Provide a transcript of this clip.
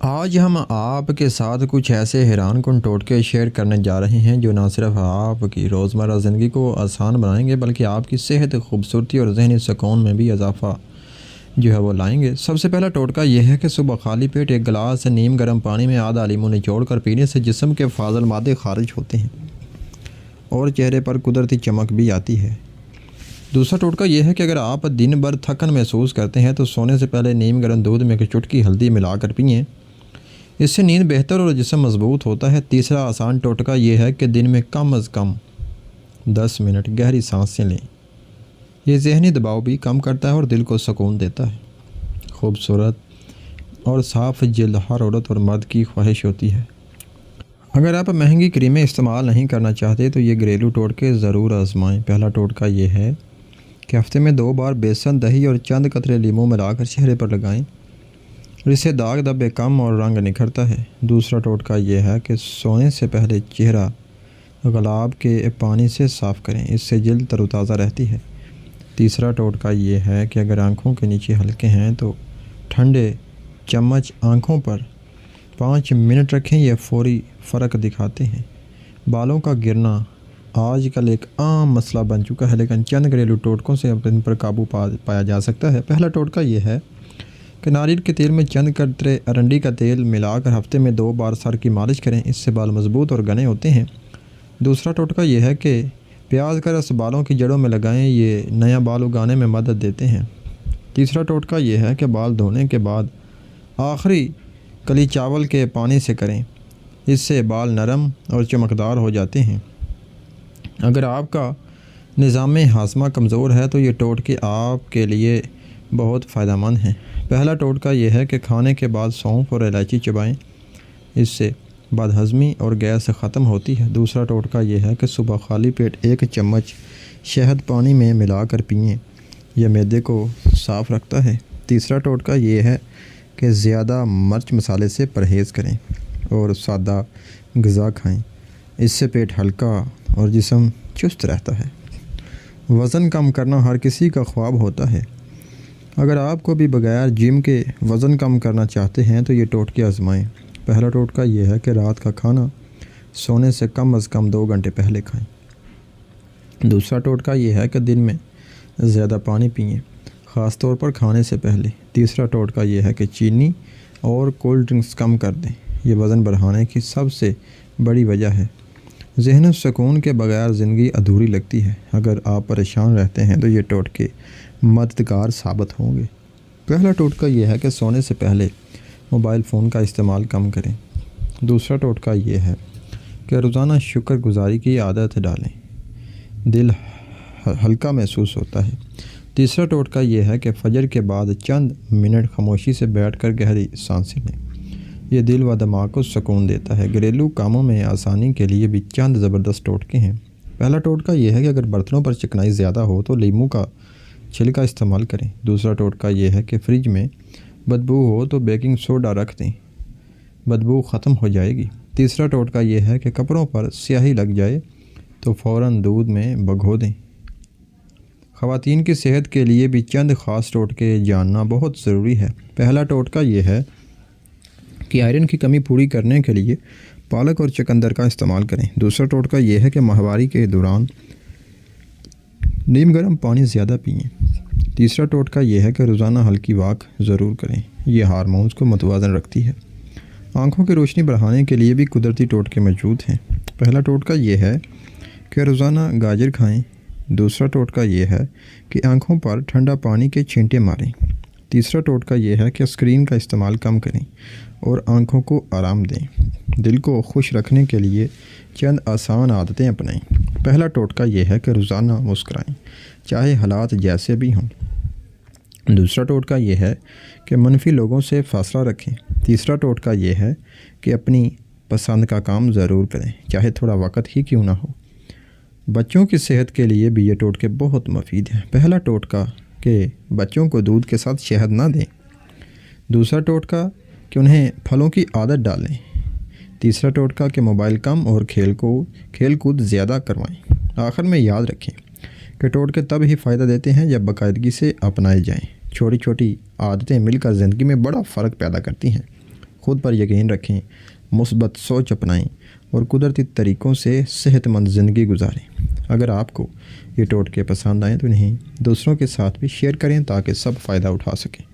آج ہم آپ کے ساتھ کچھ ایسے حیران کن ٹوٹکے شیئر کرنے جا رہے ہیں جو نہ صرف آپ کی روزمرہ زندگی کو آسان بنائیں گے بلکہ آپ کی صحت، خوبصورتی اور ذہنی سکون میں بھی اضافہ جو ہے وہ لائیں گے۔ سب سے پہلا ٹوٹکا یہ ہے کہ صبح خالی پیٹ ایک گلاس نیم گرم پانی میں آدھا لیموں نچوڑ کر پینے سے جسم کے فاضل مادے خارج ہوتے ہیں اور چہرے پر قدرتی چمک بھی آتی ہے۔ دوسرا ٹوٹکا یہ ہے کہ اگر آپ دن بھر تھکن محسوس کرتے ہیں تو سونے سے پہلے نیم گرم دودھ میں ایک چٹکی ہلدی ملا کر پئیں، اس سے نیند بہتر اور جسم مضبوط ہوتا ہے۔ تیسرا آسان ٹوٹکا یہ ہے کہ دن میں کم از کم 10 منٹ گہری سانسیں لیں، یہ ذہنی دباؤ بھی کم کرتا ہے اور دل کو سکون دیتا ہے۔ خوبصورت اور صاف جلد ہر عورت اور مرد کی خواہش ہوتی ہے۔ اگر آپ مہنگی کریمیں استعمال نہیں کرنا چاہتے تو یہ گھریلو ٹوٹکے ضرور آزمائیں۔ پہلا ٹوٹکا یہ ہے کہ ہفتے میں 2 بار بیسن، دہی اور چند قطرے لیموں ملا کر چہرے پر لگائیں، اس سے داغ دھبے کم اور رنگ نکھرتا ہے۔ دوسرا ٹوٹکا یہ ہے کہ سونے سے پہلے چہرہ گلاب کے پانی سے صاف کریں، اس سے جلد تر و تازہ رہتی ہے۔ تیسرا ٹوٹکا یہ ہے کہ اگر آنکھوں کے نیچے ہلکے ہیں تو ٹھنڈے چمچ آنکھوں پر 5 منٹ رکھیں، یہ فوری فرق دکھاتے ہیں۔ بالوں کا گرنا آج کل ایک عام مسئلہ بن چکا ہے، لیکن چند گھریلو ٹوٹکوں سے ان پر قابو پایا جا سکتا ہے۔ پہلا ٹوٹکا یہ ہے کہ ناریل کے تیل میں چند قطرے ارنڈی کا تیل ملا کر ہفتے میں 2 بار سر کی مالش کریں، اس سے بال مضبوط اور گھنے ہوتے ہیں۔ دوسرا ٹوٹکا یہ ہے کہ پیاز کا رس بالوں کی جڑوں میں لگائیں، یہ نیا بال اگانے میں مدد دیتے ہیں۔ تیسرا ٹوٹکا یہ ہے کہ بال دھونے کے بعد آخری کلی چاول کے پانی سے کریں، اس سے بال نرم اور چمکدار ہو جاتے ہیں۔ اگر آپ کا نظام ہاضمہ کمزور ہے تو یہ ٹوٹکے آپ کے لیے بہت فائدہ مند ہیں۔ پہلا ٹوٹکا یہ ہے کہ کھانے کے بعد سونف اور الائچی چبائیں، اس سے بد ہضمی اور گیس ختم ہوتی ہے۔ دوسرا ٹوٹکا یہ ہے کہ صبح خالی پیٹ 1 چمچ شہد پانی میں ملا کر پئیں، یہ معدے کو صاف رکھتا ہے۔ تیسرا ٹوٹکا یہ ہے کہ زیادہ مرچ مسالے سے پرہیز کریں اور سادہ غذا کھائیں، اس سے پیٹ ہلکا اور جسم چست رہتا ہے۔ وزن کم کرنا ہر کسی کا خواب ہوتا ہے۔ اگر آپ کو بھی بغیر جم کے وزن کم کرنا چاہتے ہیں تو یہ ٹوٹکے آزمائیں۔ پہلا ٹوٹکا یہ ہے کہ رات کا کھانا سونے سے کم از کم 2 گھنٹے پہلے کھائیں۔ دوسرا ٹوٹکا یہ ہے کہ دن میں زیادہ پانی پئیں، خاص طور پر کھانے سے پہلے۔ تیسرا ٹوٹکا یہ ہے کہ چینی اور کولڈ ڈرنکس کم کر دیں، یہ وزن بڑھانے کی سب سے بڑی وجہ ہے۔ ذہن سکون کے بغیر زندگی ادھوری لگتی ہے۔ اگر آپ پریشان رہتے ہیں تو یہ ٹوٹکے مددگار ثابت ہوں گے۔ پہلا ٹوٹکا یہ ہے کہ سونے سے پہلے موبائل فون کا استعمال کم کریں۔ دوسرا ٹوٹکا یہ ہے کہ روزانہ شکر گزاری کی عادت ڈالیں، دل ہلکا محسوس ہوتا ہے۔ تیسرا ٹوٹکا یہ ہے کہ فجر کے بعد چند منٹ خاموشی سے بیٹھ کر گہری سانسیں لیں، یہ دل و دماغ کو سکون دیتا ہے۔ گھریلو کاموں میں آسانی کے لیے بھی چند زبردست ٹوٹکے ہیں۔ پہلا ٹوٹکا یہ ہے کہ اگر برتنوں پر چکنائی زیادہ ہو تو لیموں کا چھلکا استعمال کریں۔ دوسرا ٹوٹکا یہ ہے کہ فریج میں بدبو ہو تو بیکنگ سوڈا رکھ دیں، بدبو ختم ہو جائے گی۔ تیسرا ٹوٹکا یہ ہے کہ کپڑوں پر سیاہی لگ جائے تو فوراً دودھ میں بھگو دیں۔ خواتین کی صحت کے لیے بھی چند خاص ٹوٹکے جاننا بہت ضروری ہے۔ پہلا ٹوٹکا یہ ہے کہ آئرن کی کمی پوری کرنے کے لیے پالک اور چقندر کا استعمال کریں۔ دوسرا ٹوٹکا یہ ہے کہ ماہواری کے دوران نیم گرم پانی زیادہ پئیں۔ تیسرا ٹوٹکا یہ ہے کہ روزانہ ہلکی واک ضرور کریں، یہ ہارمونز کو متوازن رکھتی ہے۔ آنکھوں کی روشنی بڑھانے کے لیے بھی قدرتی ٹوٹکے موجود ہیں۔ پہلا ٹوٹکا یہ ہے کہ روزانہ گاجر کھائیں۔ دوسرا ٹوٹکا یہ ہے کہ آنکھوں پر ٹھنڈا پانی کے چھینٹے ماریں۔ تیسرا ٹوٹکا یہ ہے کہ اسکرین کا استعمال کم کریں اور آنکھوں کو آرام دیں۔ دل کو خوش رکھنے کے لیے چند آسان عادتیں اپنائیں۔ پہلا ٹوٹکا یہ ہے کہ روزانہ مسکرائیں، چاہے حالات جیسے بھی ہوں۔ دوسرا ٹوٹکا یہ ہے کہ منفی لوگوں سے فاصلہ رکھیں۔ تیسرا ٹوٹکا یہ ہے کہ اپنی پسند کا کام ضرور کریں، چاہے تھوڑا وقت ہی کیوں نہ ہو۔ بچوں کی صحت کے لیے بھی یہ ٹوٹکے بہت مفید ہیں۔ پہلا ٹوٹکا کہ بچوں کو دودھ کے ساتھ شہد نہ دیں۔ دوسرا ٹوٹکا کہ انہیں پھلوں کی عادت ڈالیں۔ تیسرا ٹوٹکا کہ موبائل کم اور کھیل کود زیادہ کروائیں۔ آخر میں یاد رکھیں کہ ٹوٹکے تب ہی فائدہ دیتے ہیں جب باقاعدگی سے اپنائے جائیں۔ چھوٹی چھوٹی عادتیں مل کر زندگی میں بڑا فرق پیدا کرتی ہیں۔ خود پر یقین رکھیں، مثبت سوچ اپنائیں اور قدرتی طریقوں سے صحت مند زندگی گزاریں۔ اگر آپ کو یہ ٹوٹکے پسند آئیں تو انہیں دوسروں کے ساتھ بھی شیئر کریں تاکہ سب فائدہ اٹھا سکیں۔